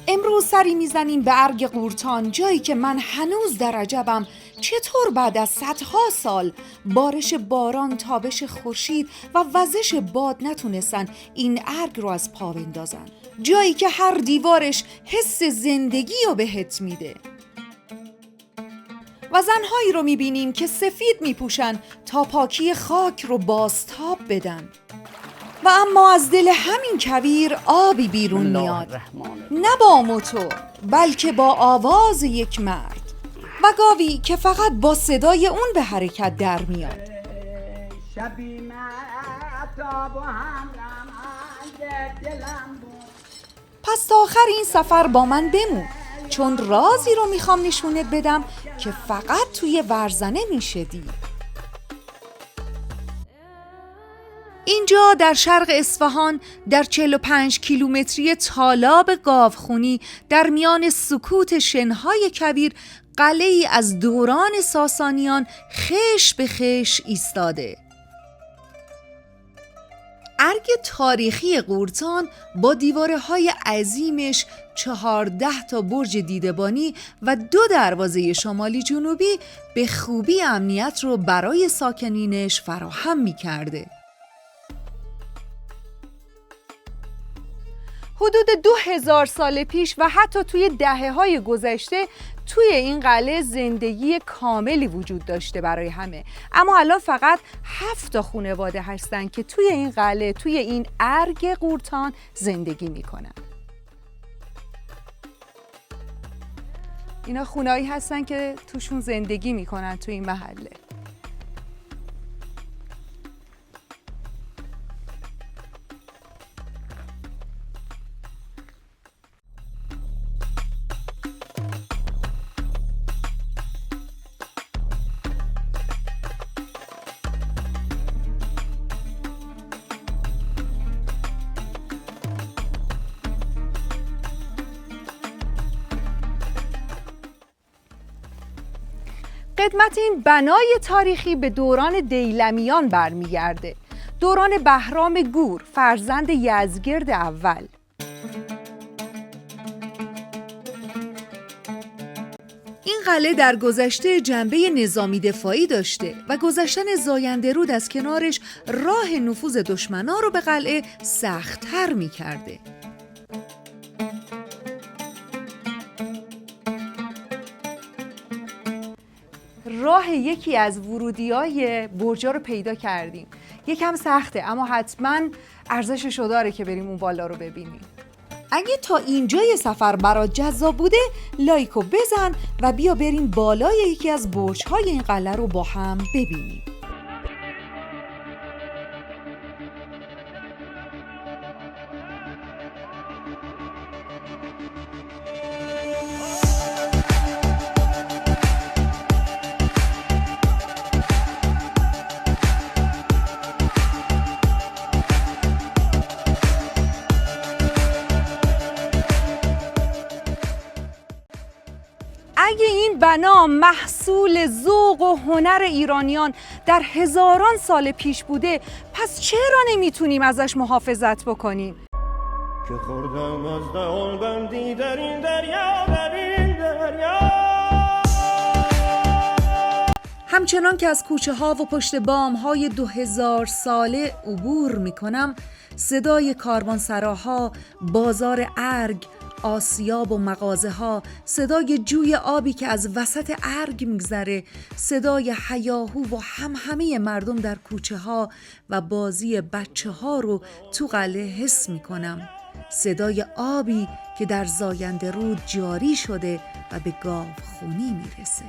امروز سری میزنیم به ارگ قورتان، جایی که من هنوز در عجبم چطور بعد از صدها سال بارش باران، تابش خورشید و وزش باد نتونستن این ارگ رو از پا بندازن. جایی که هر دیوارش حس زندگی رو بهت میده. و زنهایی رو میبینیم که سفید میپوشن تا پاکی خاک رو بازتاب بدن. و اما از دل همین کویر آبی بیرون میاد، نه با موتور بلکه با آواز یک مرد و گاوی که فقط با صدای اون به حرکت در میاد. پس تا آخر این سفر با من بمون، چون رازی رو میخوام نشونت بدم که فقط توی ورزنه میشه دید. اینجا در شرق اصفهان، در 45 کیلومتری تالاب گاوخونی، در میان سکوت شنهای کویر، قلعه‌ای از دوران ساسانیان خش به خش ایستاده. ارگ تاریخی قورتان با دیوارهای عظیمش، 14 تا برج دیده‌بانی و 2 دروازه شمالی جنوبی به خوبی امنیت رو برای ساکنینش فراهم می‌کرده. حدود 2000 سال پیش و حتی توی دهه‌های گذشته توی این قلعه زندگی کاملی وجود داشته برای همه، اما الان فقط 7 تا خانواده هستن که توی این قلعه، توی این ارگ قورتان زندگی میکنن. اینا خونه‌ای هستن که توشون زندگی میکنن توی این محله. قدمت این بنای تاریخی به دوران دیلمیان برمیگرده، دوران بهرام گور، فرزند یزدگرد اول. این قلعه در گذشته جنبه نظامی دفاعی داشته و گذشتن زاینده‌رود از کنارش راه نفوذ دشمنا رو به قلعه سخت‌تر می‌کرده. راه یکی از ورودی‌های برجا رو پیدا کردیم. یکم سخته اما حتما ارزشش رو داره که بریم اون بالا رو ببینیم. اگه تا اینجای سفر برات جذاب بوده، لایکو بزن و بیا بریم بالای یکی از برج‌های این قلعه رو با هم ببینیم. اگه این بنا محصول ذوق و هنر ایرانیان در هزاران سال پیش بوده، پس چرا نمیتونیم ازش محافظت بکنیم؟ که خوردم از دهان بندی در این دریا، در این دریا. همچنان که از کوچه ها و پشت بام های 2000 ساله عبور میکنم، صدای کاروانسراها، بازار ارگ، آسیاب و مغازه ها، صدای جوی آبی که از وسط ارگ میگذره، صدای هیاهو و همهمه مردم در کوچه ها و بازی بچه ها رو تو قلعه حس میکنم. صدای آبی که در زاینده‌رود جاری شده و به گاوخونی میرسه.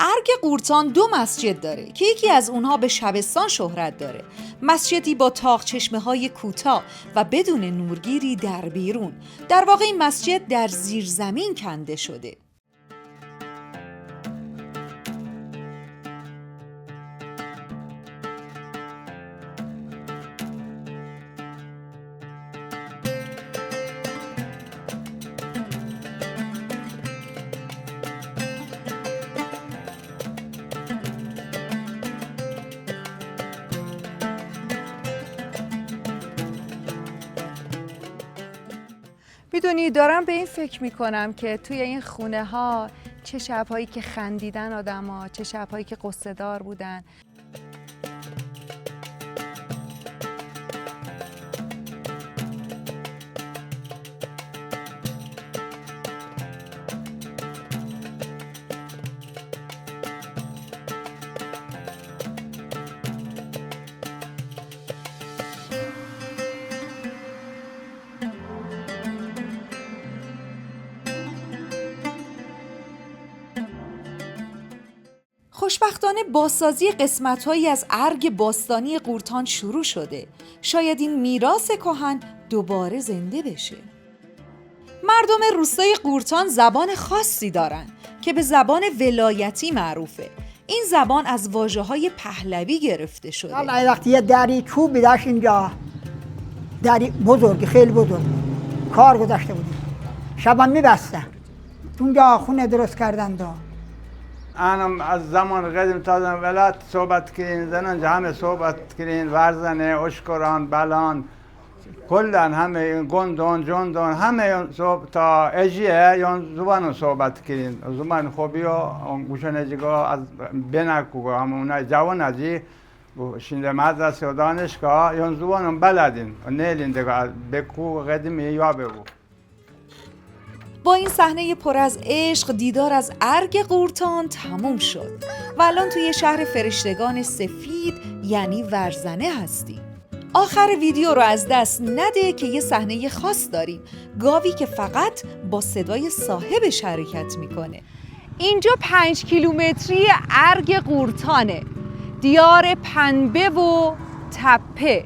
ارگ قورتان 2 مسجد داره که یکی از اونها به شبستان شهرت داره. مسجدی با طاق چشمه های کوتاه و بدون نورگیری در بیرون. در واقع این مسجد در زیر زمین کنده شده. میدونی دارم به این فکر میکنم که توی این خونه ها چه شبهایی که خندیدن آدم ها، چه شبهایی که قصه دار بودن. خوشبختانه بازسازی قسمت‌هایی از ارگ باستانی قورتان شروع شده. شاید این میراث کهن دوباره زنده بشه. مردم روستای قورتان زبان خاصی دارن که به زبان ولایتی معروفه. این زبان از واژه‌های پهلوی گرفته شده. حالا وقتی یه دری چوبی داشت اینجا، دری بزرگ، خیلی بزرگ، کار گذاشته بودیم. شبا میبستن. اونجا خونه درست کردن دا. انم از زمان قدیم تا ولایت صحبت کردین، زنان همه صحبت کردین، ورزنه، اشکران، بلان، کلن همه گندون، جندون، همه تا اجیه یا زبان صحبت کردین. زبان خوبی و گوشنجیگا از بنکو همون جوان ازی شنده مدرسه و دانشگاه یا زبان بلدین و نیلین دیگه بکو قدیمی یا بگو. با این صحنه پر از عشق دیدار از ارگ قورتان تموم شد و الان توی شهر فرشتگان سفید یعنی ورزنه هستیم. آخر ویدیو رو از دست نده که یه صحنه خاص داریم، گاوی که فقط با صدای صاحبش حرکت میکنه. اینجا 5 کیلومتری ارگ قورتانه، دیار پنبه و تپه.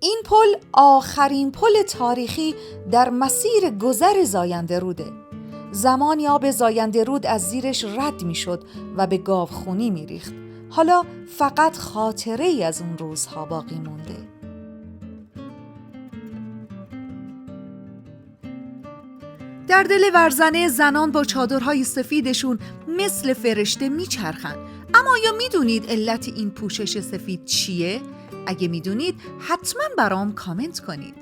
این پل آخرین پل تاریخی در مسیر گذر زاینده روده. زمانی آب زاینده رود از زیرش رد می شد و به گاوخونی می ریخت. حالا فقط خاطره ای از اون روزها باقی مونده. در دل ورزنه زنان با چادرهای سفیدشون مثل فرشته می چرخن. اما آیا می دونید علت این پوشش سفید چیه؟ اگه می دونید حتما برام کامنت کنید.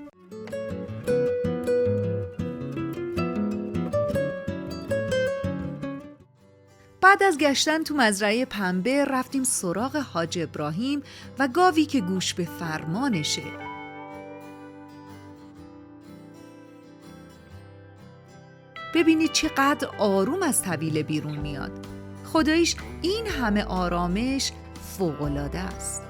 بعد از گشتن تو مزرعه پنبه رفتیم سراغ حاج ابراهیم و گاوی که گوش به فرمانشه. ببینید چقدر آروم از طویله بیرون میاد. خداییش این همه آرامش فوق‌العاده است.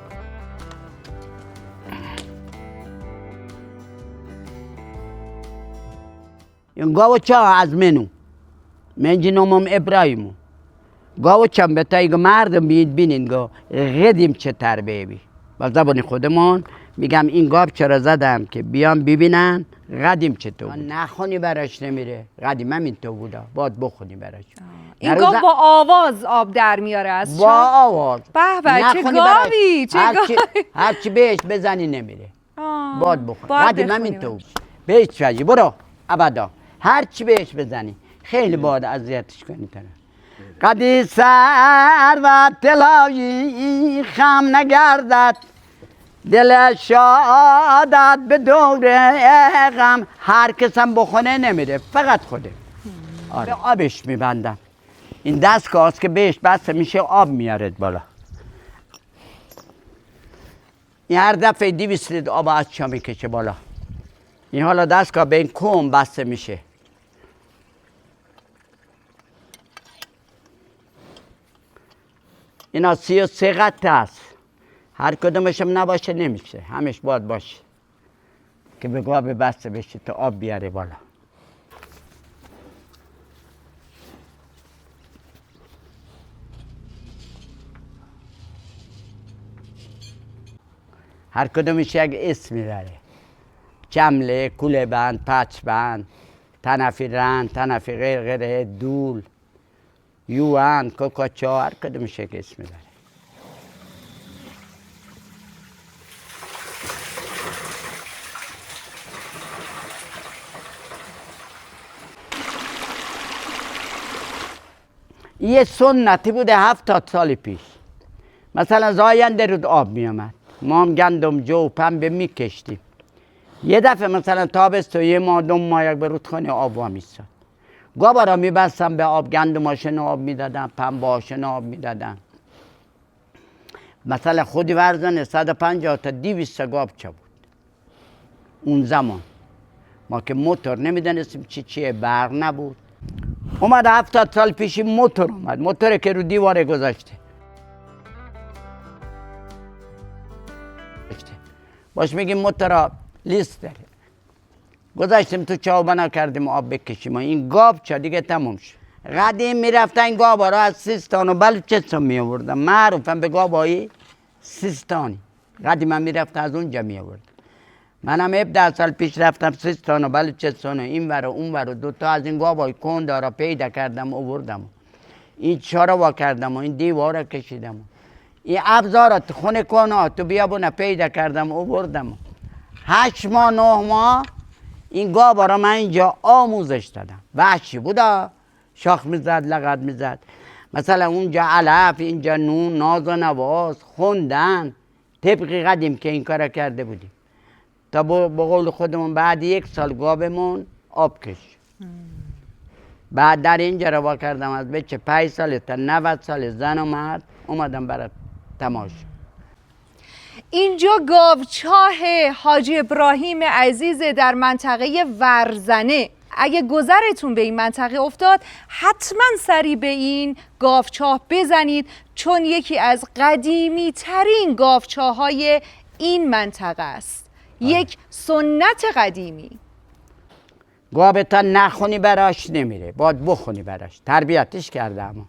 گاو چا از منو من جنومم ابراهیمو گاو چم به تایگ مردم بینین گاو غدیم چه تربیه بی با زبان خودمون میگم این گاو چرا زدم که بیان ببینن قدیم چطور نخونی براش نمیره قدیم همین تو بودا باید بخونی براش. این گاو با آواز آب در میاره از با آواز به به چه گاوی چه گاوی هرچی بهش بزنی نمیره باید بخونی قدیم همین تو بهش فجی برو ابدا هرچی بهش بزنی خیلی باید اذیتش کنی تره قدی سر و تلایی خم نگردد دل شادت به دور غم هر کسم بخونه نمیره فقط خوده. آره آبش میبندم این دستگاه است که بهش بسته میشه آب میاره بالا. این هر دفعه 200 لیتر آب از چا میکشه بالا. این حالا دستگاه به این کم بسته میشه. اینا 33 قطعه است. هر کدومش هم نباشه نمیشه. همش باید باشه که به گاو بسته بشه تا آب بیاره بالا. هر کدومش یک اسمی داره. جمله، کوله بند، پچ بند، تنفی رند، تنفی غرغره، دول، یوان، کوکاچا، هر کدومش یک اسمی داره. یه سنتی بوده 70 سال پیش مثلا زاینده رود آب می آمد، ما هم گندم جو پنبه می کشتیم. یه دفعه مثلا تابست و یه ماه 2 ماه یک به رودخانه آب وا می‌ایستاد. گاوا را می‌بستم به آب، گندماشون آب میدادم، پنبه‌هاشون آب میدادم. مثلا خود ورزن 150 تا 200 گاوچه بود اون زمان. ما که موتور نمیدانستیم چیه، برق نبود. اومد 70 سال پیشی موتور اومد، موتوری که رو دیواره گذاشته. باش میگیم موتورا لیست داره. گذاشتیم تو چاوبنا کردیم آب بکشیم. این گاوچه دیگه تموم شد. قدیم میرفتن گاوا را از سیستان و بلوچستان می آوردن. معروفم به گاوای سیستانی. قدیم من میرفتم از اونجا می آوردم. منم 17 سال پیش رفتم سیستان و بلوچستان و این ور و اون ور و 2 تا از این گاوای کنده را پیدا کردم آوردم. این چارا وا کردم و این دیوار را کشیدم. این ابزارات خونه کنات تو بیابونه پیدا کردم آوردم. 8 ماه 9 ماه این گاوا را من اینجا آموزش دادم. وحشی بودا، شاخ میزد، لغت میزد. مثلا اونجا علف، اینجا نون، ناز و نواز خوندن. طبق قدیم که این کارا کرده بودیم. تا با قول خودمون بعد 1 سال گاومون آب کش. بعد در اینجا رو وا کردم از بچه 5 سال تا 90 سال زن و مرد اومدم برای تماشا. اینجا گاوچاه حاجی ابراهیم عزیز در منطقه ورزنه. اگه گذرتون به این منطقه افتاد حتما سری به این گاوچاه بزنید، چون یکی از قدیمی ترین گاوچاه های این منطقه است. یک سنت قدیمی. گاوتا نخونی براش نمیره، باید بخونی براش. تربیتش کرده. اما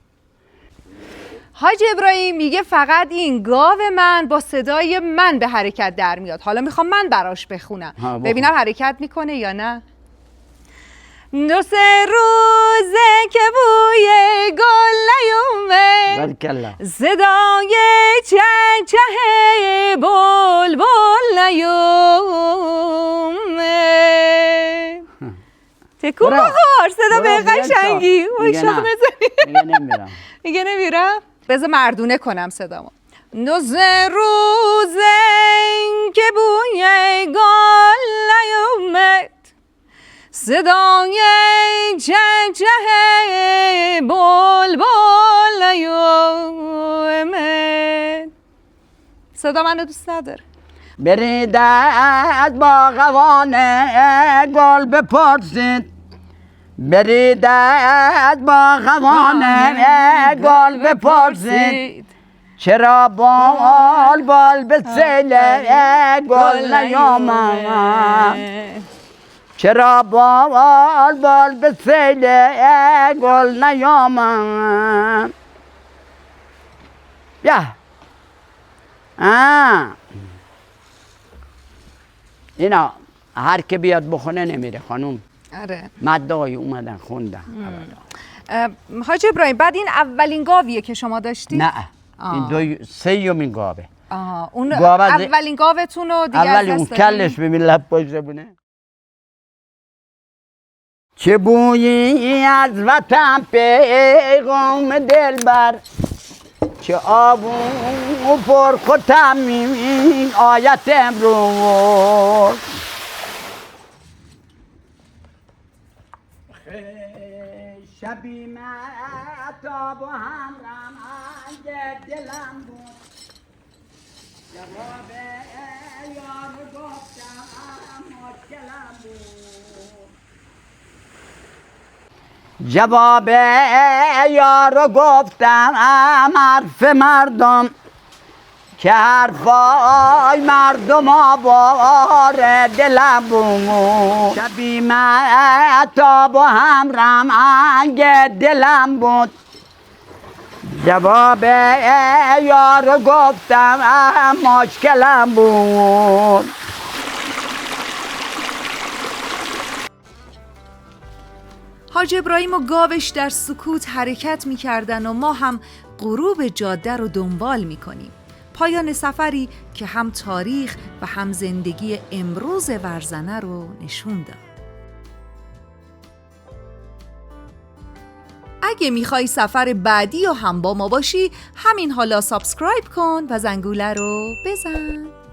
حاج ابراهیم میگه فقط این گاو من با صدای من به حرکت در میاد. حالا میخوام من براش بخونم، ببینم حرکت میکنه یا نه. 2 3 روزه که بوی گل نیومد، بارکالله. صدای چهچه بلبل نیومد. تکون بخور، صدا به قشنگی. وای شاخ نزنی. میگه نمیرم. میگه نمیرم. بذار مردونه کنم صدامو. 2 3 روزه که بوی گل نیومد، صدای چهچه بلبل نیومد. صدا منو دوست نداره. برید از باغوان گل بپرسید، برید از باغوان گل بپرسید، چرا بال به سیل گل نیامد، چرا بال به سیل گل نیامد. بیا اینا هر که بیاد بخونه نمیره خانوم. آره. مدعای اومدن خوندن. حاج ابراهیم بعد این اولین گاویه که شما داشتید؟ نه این 3مین گاوه. اون اولین گاوتون رو دیگه اولی اون کلش ببین لب پشت بونه. چه بویی از وطن پیغام دلبر، چه آبون پر خودم آیت امروز. شبی مهتاب و همرم انگ دلم بود، جواب یار گفتم مشکلم بود، جواب یار گفتم حرف مردم، که حرفای مردم آوار دلم بود. شبی مهتاب و همرم انگ دلم بود، جواب یار گفتم مشکلم بود. حاج ابراهیم و گاوش در سکوت حرکت می‌کردن و ما هم غروب جاده رو دنبال می‌کنیم. پایان سفری که هم تاریخ و هم زندگی امروز ورزنه رو نشون داد. اگه میخوای سفر بعدی و هم با ما باشی همین حالا سابسکرایب کن و زنگوله رو بزن.